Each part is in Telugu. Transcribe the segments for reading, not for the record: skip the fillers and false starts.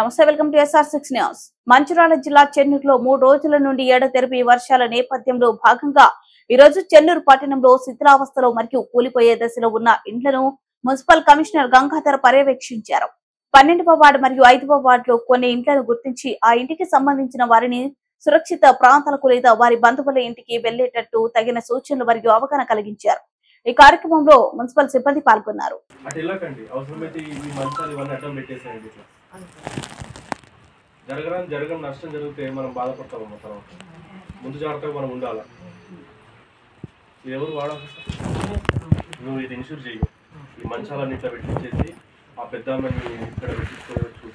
నమస్తే, welcome to SR6 news. Mancherial జిల్లా చెన్నూరులో 3 రోజుల నుండి ఎడతెరిపి వర్షాల నేపథ్యంలో భాగంగా ఈ రోజు చెన్నూరు పట్టణంలో శిథిలావస్థలో మరియు కూలిపోయే దశలో ఉన్న ఇండ్లను మున్సిపల్ కమిషనర్ గంగాధర్ పర్యవేక్షించారు. 12వ వార్డు మరియు 5వ వార్డులో కొన్ని ఇండ్లను గుర్తించి ఆ ఇంటికి సంబంధించిన వారిని సురక్షిత ప్రాంతాలకు లేదా వారి బంధువుల ఇంటికి వెళ్లేటట్టు తగిన సూచనలు మరియు అవగాహన కలిగించారు. ఈ కార్యక్రమంలో మున్సిపల్ సిబ్బంది పాల్గొన్నారు. జరగడం నష్టం జరిగితే మనం బాధపడతాము. తర్వాత ముందు జాగ్రత్తగా మనం ఉండాలి. ఇది ఎవరు వాడాలి? నువ్వు ఇది ఇన్సూర్ చెయ్యి. ఈ మంచాలన్నీ ఇట్లా పెట్టించేసి ఆ పెద్ద అమ్మని ఇక్కడ పెట్టించుకోవచ్చు.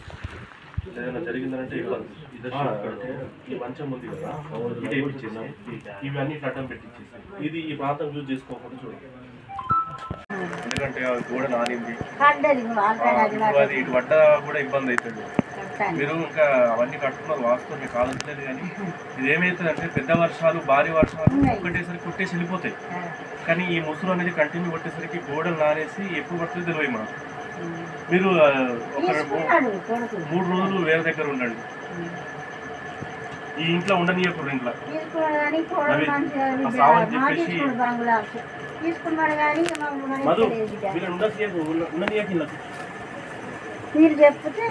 ఏదైనా జరిగిందంటే ఈ మంచం ఉంది కదా, ఇది వేయించేసి ఇవన్నీ ఇట్లా అడ్డం పెట్టించేసి ఇది ఈ ప్రాంతం యూజ్ చేసుకోకుండా చూడండి. ఎందుకంటే గోడ నానింది, అది ఇటు పడ్డ కూడా ఇబ్బంది అవుతుంది. మీరు ఇంకా అవన్నీ కట్టుకున్నారు, వాస్తవం మీకు ఆలోచలేదు. కానీ ఇది ఏమవుతుంది అంటే పెద్ద వర్షాలు, భారీ వర్షాలు కొట్టేసరికి కొట్టేసి వెళ్ళిపోతాయి. కానీ ఈ ముసురు అనేది కంటిన్యూ కొట్టేసరికి గోడలు నానేసి ఎప్పుడు పడుతుంది తెలియదు మనకు. మీరు ఒక 3 రోజులు వేరే దగ్గర ఉండండి. ఈ ఇంట్లో ఉండనీయకూడదు. ఇంట్లో సావని చెప్పేసి మధు మీరు ఉండనీయకి మీరు చెప్తే